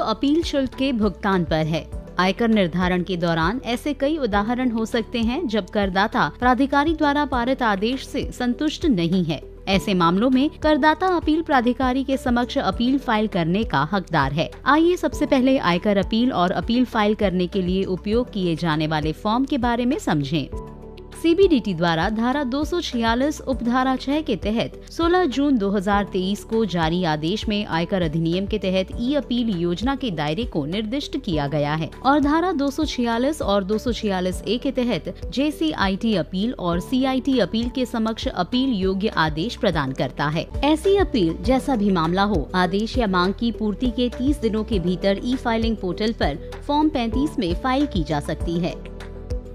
Appeal शुल्क के भुगतान पर है। आयकर निर्धारण के दौरान ऐसे कई उदाहरण हो सकते हैं जब करदाता प्राधिकारी द्वारा पारित आदेश से संतुष्ट नहीं है। ऐसे मामलों में करदाता अपील प्राधिकारी के समक्ष अपील फाइल करने का हकदार है। आइए सबसे पहले आयकर अपील और अपील फाइल करने के लिए उपयोग किए जाने वाले फॉर्म के बारे में समझें। सीबीडीटी द्वारा धारा 246 उपधारा 6 के तहत 16 जून 2023 को जारी आदेश में आयकर अधिनियम के तहत ई अपील योजना के दायरे को निर्दिष्ट किया गया है और धारा 246 और 246A के तहत JCIT अपील और CIT अपील के समक्ष अपील योग्य आदेश प्रदान करता है। ऐसी अपील जैसा भी मामला हो, आदेश या मांग की पूर्ति के 30 दिनों के भीतर ई फाइलिंग पोर्टल पर फॉर्म 35 में फाइल की जा सकती है।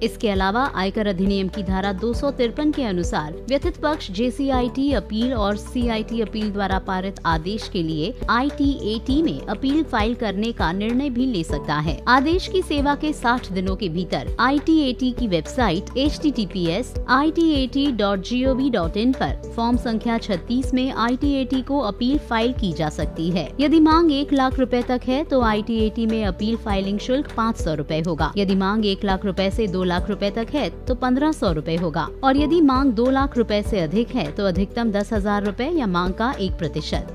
इसके अलावा आयकर अधिनियम की धारा 253 के अनुसार व्यथित पक्ष JCIT अपील और CIT अपील द्वारा पारित आदेश के लिए ITAT में अपील फाइल करने का निर्णय भी ले सकता है। आदेश की सेवा के 60 दिनों के भीतर ITAT की वेबसाइट https://itat.gov.in पर फॉर्म संख्या 36 में ITAT को अपील फाइल की जा सकती है। यदि मांग 1 लाख रुपए तक है तो ITAT में अपील फाइलिंग शुल्क 500 रुपए होगा। यदि मांग 1 लाख रुपए से 2 लाख रुपए तक है तो 1500 रुपए होगा और यदि मांग 2 लाख रुपए से अधिक है तो अधिकतम 10,000 रुपए या मांग का 1%।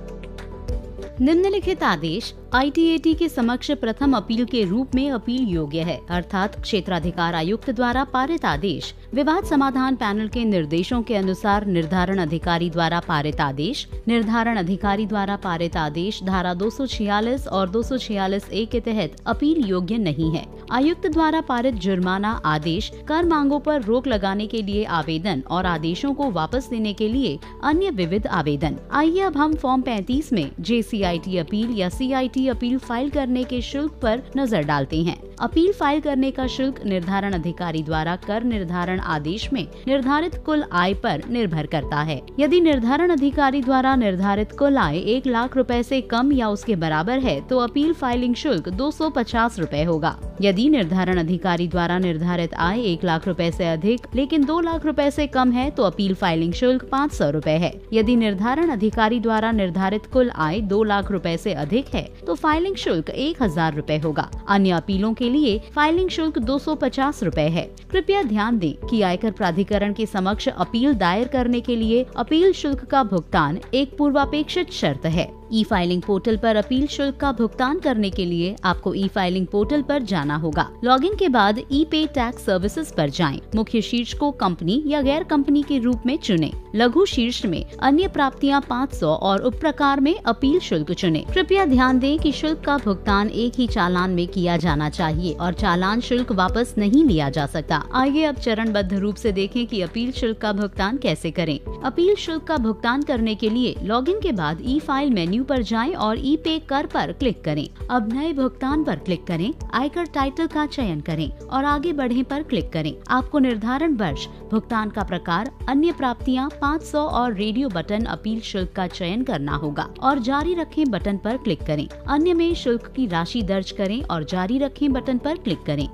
निम्नलिखित आदेश ITAT के समक्ष प्रथम अपील के रूप में अपील योग्य है, अर्थात क्षेत्राधिकार आयुक्त द्वारा पारित आदेश, विवाद समाधान पैनल के निर्देशों के अनुसार निर्धारण अधिकारी द्वारा पारित आदेश, निर्धारण अधिकारी द्वारा पारित आदेश धारा 246 और 246A के तहत अपील योग्य नहीं है। आयुक्त द्वारा पारित जुर्माना आदेश, कर मांगों पर रोक लगाने के लिए आवेदन और आदेशों को वापस लेने के लिए अन्य विविध आवेदन। आइए अब हम फॉर्म 35 में JCIT अपील या CIT अपील फाइल करने के शुल्क पर नजर डालते हैं। अपील फाइल करने का शुल्क निर्धारण अधिकारी द्वारा कर निर्धारण आदेश में निर्धारित कुल आय पर निर्भर करता है। यदि निर्धारण अधिकारी द्वारा निर्धारित कुल आय 1 लाख रुपए से कम या उसके बराबर है तो अपील फाइलिंग शुल्क 250 रुपए होगा। यदि निर्धारण अधिकारी द्वारा निर्धारित आय 1 लाख रुपए से अधिक लेकिन 2 लाख रुपए से कम है तो अपील फाइलिंग शुल्क 500 रुपए है। यदि निर्धारण अधिकारी द्वारा निर्धारित कुल आय 2 लाख रुपए से अधिक है तो फाइलिंग शुल्क 1000 रुपए होगा। अन्य अपीलों के लिए फाइलिंग शुल्क 250 रुपए है। कृपया ध्यान दें कि आयकर प्राधिकरण के समक्ष अपील दायर करने के लिए अपील शुल्क का भुगतान एक पूर्वापेक्षित शर्त है। ई फाइलिंग पोर्टल पर अपील शुल्क का भुगतान करने के लिए आपको ई फाइलिंग पोर्टल पर जाना होगा। लॉगिन के बाद ई पे टैक्स सर्विसेज पर जाएं। मुख्य शीर्ष को कंपनी या गैर कंपनी के रूप में चुनें। लघु शीर्ष में अन्य प्राप्तियां 500 और उप प्रकार में अपील शुल्क चुनें। कृपया ध्यान दें कि शुल्क का भुगतान एक ही चालान में किया जाना चाहिए और चालान शुल्क वापस नहीं लिया जा सकता। आइए अब चरणबद्ध रूप से देखें कि अपील शुल्क का भुगतान कैसे करें। अपील शुल्क का भुगतान करने के लिए लॉगिन के बाद ई फाइल मेन्यू पर जाएं और ई पे कर पर क्लिक करें। अब नए भुगतान पर क्लिक करें, आयकर टाइटल का चयन करें और आगे बढ़े पर क्लिक करें। आपको निर्धारण वर्ष, भुगतान का प्रकार, अन्य प्राप्तियां 500 और रेडियो बटन अपील शुल्क का चयन करना होगा और जारी रखें बटन पर क्लिक करें। अन्य में शुल्क की राशि दर्ज करें और जारी रखें बटन पर क्लिक करें।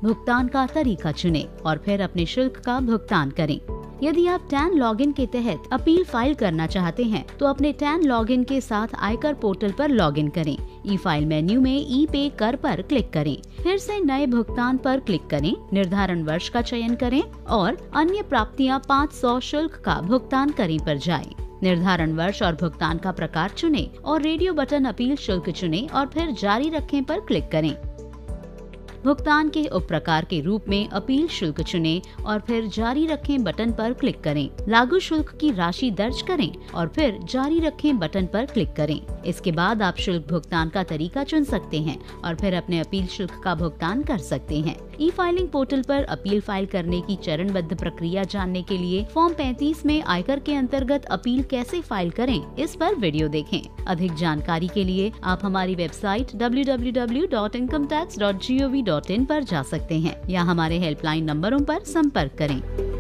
भुगतान का तरीका चुनें और फिर अपने शुल्क का भुगतान करें। यदि आप टैन लॉगिन के तहत अपील फाइल करना चाहते हैं तो अपने टैन लॉगिन के साथ आयकर पोर्टल पर लॉगिन करें। ई फाइल मेन्यू में ई पे कर पर क्लिक करें, फिर से नए भुगतान पर क्लिक करें, निर्धारण वर्ष का चयन करें और अन्य प्राप्तियां 500 शुल्क का भुगतान करें पर जाएं। निर्धारण वर्ष और भुगतान का प्रकार चुनें और रेडियो बटन अपील शुल्क चुनें और फिर जारी रखें पर क्लिक करें। भुगतान के उप प्रकार के रूप में अपील शुल्क चुनें और फिर जारी रखें बटन पर क्लिक करें। लागू शुल्क की राशि दर्ज करें और फिर जारी रखें बटन पर क्लिक करें। इसके बाद आप शुल्क भुगतान का तरीका चुन सकते हैं और फिर अपने अपील शुल्क का भुगतान कर सकते हैं। ई फाइलिंग पोर्टल पर अपील फाइल करने की चरणबद्ध प्रक्रिया जानने के लिए फॉर्म 35 में आयकर के अंतर्गत अपील कैसे फाइल करें, इस पर वीडियो देखें। अधिक जानकारी के लिए आप हमारी वेबसाइट www.incometax.gov.in पर जा सकते हैं या हमारे हेल्पलाइन नंबरों पर संपर्क करें।